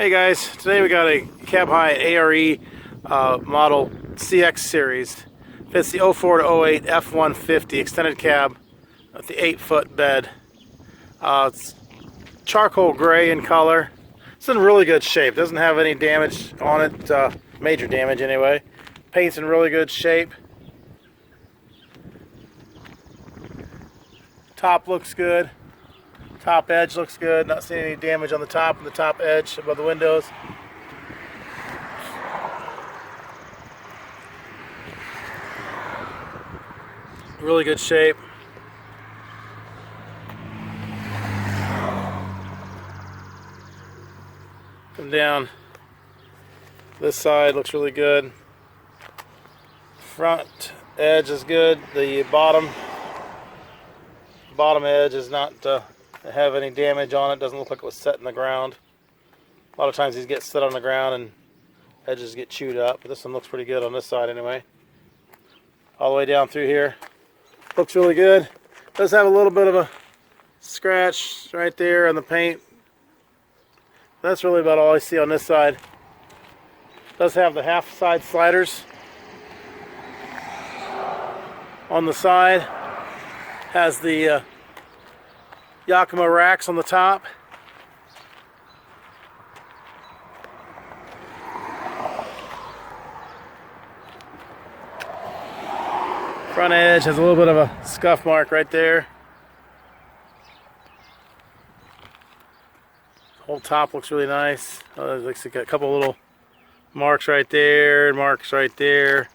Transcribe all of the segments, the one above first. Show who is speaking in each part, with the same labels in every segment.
Speaker 1: Hey guys, today we got a cab high ARE model CX series. Fits the 04 to 08 F150 extended cab with the 8-foot bed. It's charcoal gray in color. It's in really good shape. Doesn't have any damage on it, major damage anyway. Paint's in really good shape. Top looks good. Top edge looks good. Not seeing any damage on the top and the top edge above the windows. Really good shape. Come down. This side looks really good. Front edge is good. The bottom edge is not have any damage on it. Doesn't look like it was set in the ground. A lot of times these get set on the ground and edges get chewed up, but this one looks pretty good on this side anyway. All the way down through here. Looks really good. Does have a little bit of a scratch right there on the paint. That's really about all I see on this side. Does have the half side sliders on the side. Has the Yakima racks on the top. Front edge has a little bit of a scuff mark right there. Whole top looks really nice. Looks like a couple little marks right there, marks right there,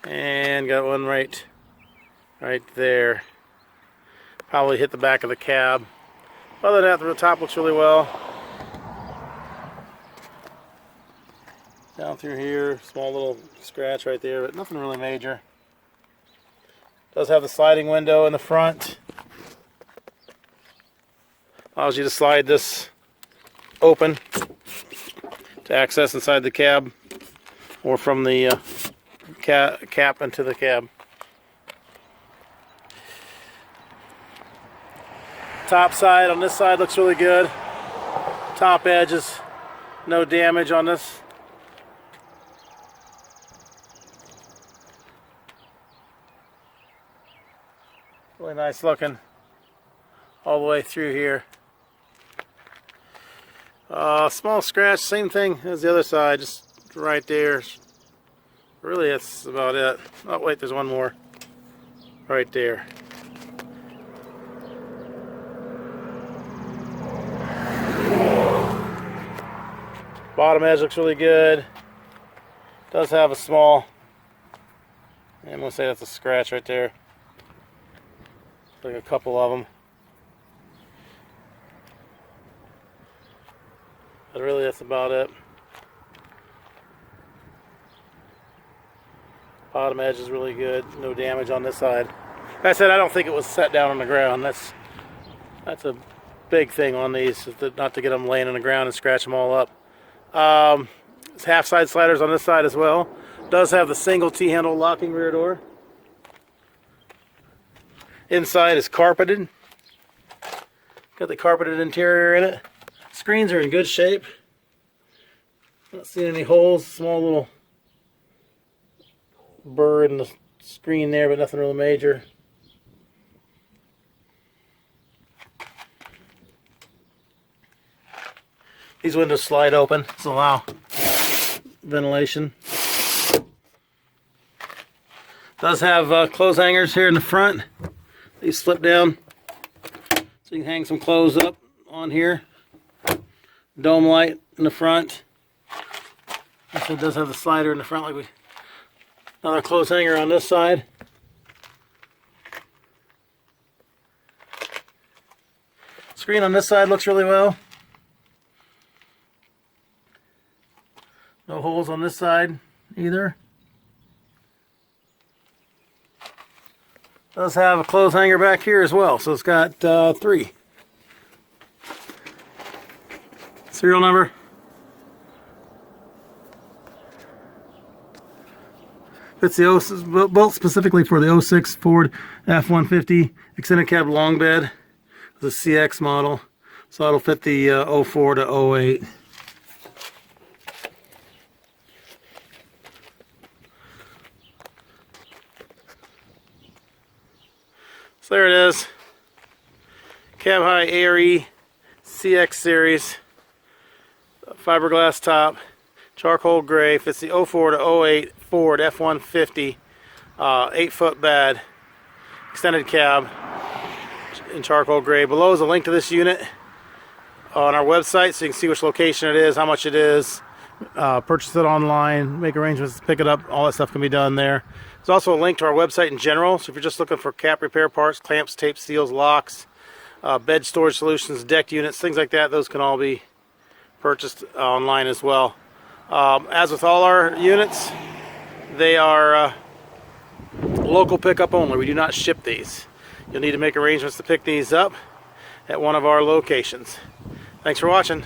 Speaker 1: and got one right there. Probably hit the back of the cab. Other than that, the top looks really well. Down through here, small little scratch right there, but nothing really major. Does have the sliding window in the front. Allows you to slide this open to access inside the cab or from the cap into the cab. Top side on this side looks really good. Top edge is no damage on this. Really nice looking all the way through here. Small scratch, same thing as the other side, just right there. Really, that's about it. Oh wait, there's one more right there. Bottom edge looks really good. Does have a small, I'm gonna say that's a scratch right there. Like a couple of them. But really that's about it. Bottom edge is really good. No damage on this side. Like I said, I don't think it was set down on the ground. That's a big thing on these, is not to get them laying on the ground and scratch them all up. It's half side sliders on this side as well. Does have the single T-handle locking rear door. Inside is carpeted. Got the carpeted interior in it. Screens are in good shape. Not seeing any holes. Small little burr in the screen there, but nothing really major. These windows slide open to allow ventilation. Does have clothes hangers here in the front. These slip down so you can hang some clothes up on here. Dome light in the front. Also it does have the slider in the front, like another clothes hanger on this side. Screen on this side looks really well. No holes on this side either. Does have a clothes hanger back here as well, so it's got 3. Serial number. It's built specifically for the 06 Ford F150 extended cab long bed. It's a CX model, so it'll fit the 04 to 08. So there it is. Cab High ARE CX series. Fiberglass top. Charcoal gray. Fits the 04 to 08 Ford F150 8-foot bed. Extended cab in charcoal gray. Below is a link to this unit on our website so you can see which location it is, how much it is, purchase it online, make arrangements to pick it up. All that stuff can be done there. There's also a link to our website in general, so if you're just looking for cap repair parts, clamps, tape, seals, locks, bed storage solutions, deck units, things like that, those can all be purchased online as well. As with all our units, they are local pickup only. We do not ship these. You'll need to make arrangements to pick these up at one of our locations. Thanks for watching.